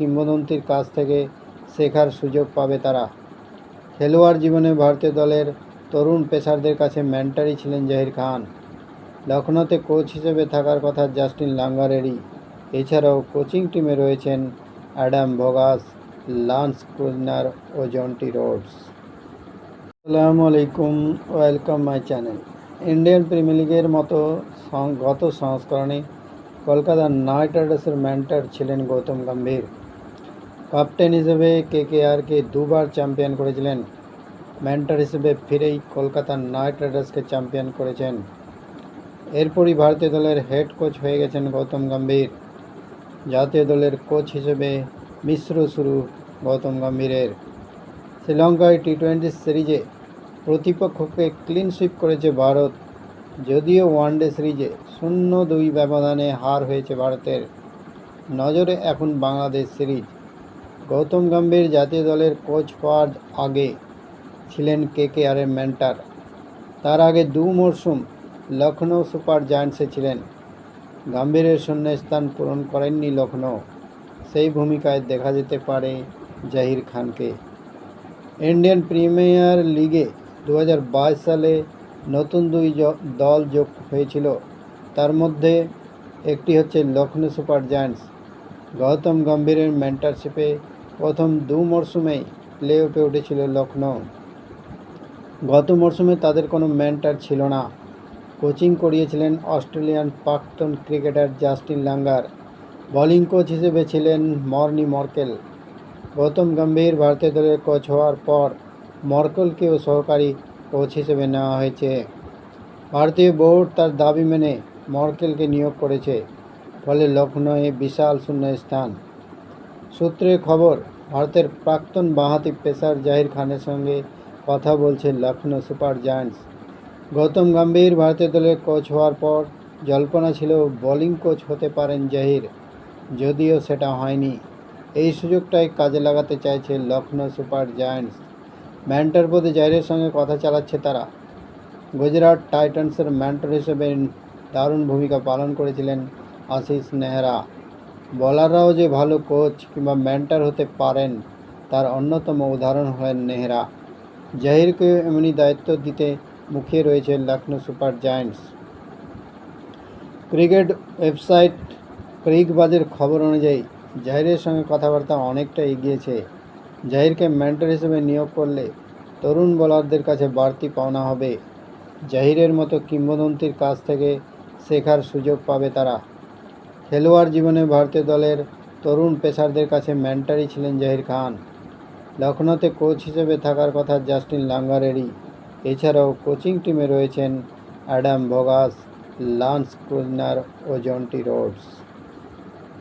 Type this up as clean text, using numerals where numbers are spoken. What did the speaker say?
কিংবদন্তির কাছ থেকে শেখার সুযোগ পাবে তারা। খেলোয়াড় জীবনে ভারতীয় দলের তরুণ পেসারদের কাছে মেন্টরই ছিলেন জহির খান। লখনৌতে কোচ হিসেবে থাকার কথা জাস্টিন লাঙ্গারেরই। এছাড়াও কোচিং টিমে রয়েছেন অ্যাডাম ভোগাস, লান্স ক্লুজনার ও জন্টি রোডস। আসসালামু আলাইকুম, welcome my channel. Indian premier লিগের মতো গত সংস্করণে কলকাতা নাইট রাইডার্সের মেন্টর ছিলেন গৌতম গম্ভীর। ক্যাপ্টেন হিসেবে কেকেআরকে দুবার চ্যাম্পিয়ন করেছিলেন। মেন্টর হিসেবে ফিরেই কলকাতা নাইট রাইডার্সকে চ্যাম্পিয়ন করেছেন। এরপরই ভারতীয় দলের হেড কোচ হয়ে গেছেন গৌতম গম্ভীর। জাতীয় দলের কোচ হিসেবে মিশ্র শুরু গৌতম গম্ভীরের। শ্রীলঙ্কায় টি-20 সিরিজে প্রতিপক্ষকে ক্লিন সুইপ করেছে ভারত। যদিও ওয়ানডে সিরিজে 0-2 ব্যবধানে হার হয়েছে ভারতের। নজরে এখন বাংলাদেশ সিরিজ। গৌতম গম্ভীর জাতীয় দলের কোচ হওয়ার আগে ছিলেন কেকেআরের মেন্টর। তার আগে 2 মরশুম লখনৌ সুপার জায়ান্টসে ছিলেন। গম্ভীরের শূন্যস্থান পূরণ করেননি লখনৌ। সেই ভূমিকায় দেখা যেতে পারে জহির খানকে। ইন্ডিয়ান প্রিমিয়ার লিগে 2022 সালে নতুন 2 দল যোগ হয়েছিল। তার মধ্যে একটি হচ্ছে লখনৌ সুপার জায়ান্টস। গৌতম গম্ভীরের মেন্টরশিপে প্রথম 2 মরশুমেই প্লে অফে উঠেছিল লখনৌ। গত মরশুমে তাদের কোনো মেন্টর ছিল না। কোচিং করিয়েছিলেন অস্ট্রেলিয়ান প্রাক্তন cricketer Justin Langer. Bowling coach হিসেবে ছিলেন মর্নি মর্কেল। গৌতম গম্ভীর ভারতীয় দলের কোচ হওয়ার পর মর্কেলকেও সহকারী কোচ হিসেবে নেওয়া হয়েছে। ভারতীয় বোর্ড তার দাবি মেনে মর্কেলকে নিয়োগ করেছে। ফলে লখনৌয়ে বিশাল শূন্যস্থান। সূত্রের খবর, ভারতের প্রাক্তন বাঁহাতি পেসার জহির খানের সঙ্গে কথা বলছে লখনৌ সুপার জায়ান্টস। গৌতম গম্ভীর ভারতীয় দলের কোচ হওয়ার পর জল্পনা ছিল বোলিং কোচ হতে পারেন জহির, যদিও সেটা হয়নি। এই সুযোগটাই কাজে লাগাতে চাইছে লখনৌ সুপার জায়ান্টস। মেন্টর পদে জহিরের সঙ্গে কথা চালাচ্ছে তারা। গুজরাট টাইটান্সের মেন্টর হিসেবে দারুণ ভূমিকা পালন করেছিলেন আশিস নেহরা। বোলাররাও যে ভালো কোচ কিংবা মেন্টর হতে পারেন তার অন্যতম উদাহরণ হলেন নেহরা। জহিরকে এমনই দায়িত্ব দিতে মুখিয়ে রয়েছে Lucknow super giants. Cricket website ক্রিকবাজের খবর অনুযায়ী জহিরের সঙ্গে কথাবার্তা অনেকটা এগিয়েছে। জহিরকে মেন্টর হিসেবে নিয়োগ করলে তরুণ বোলারদের কাছে বাড়তি পাওনা হবে। জহিরের মতো কিংবদন্তির কাছ থেকে শেখার সুযোগ পাবে তারা। খেলোয়াড় জীবনে ভারতীয় দলের তরুণ পেসারদের কাছে মেন্টরই ছিলেন জহির খান। লখনৌতে কোচ হিসেবে থাকার কথা জাস্টিন লাঙ্গারেরই। এছাড়াও কোচিং টিমে রয়েছেন অ্যাডাম ভোগাস, লান্স ক্লুজনার ও জন্টি রোডস।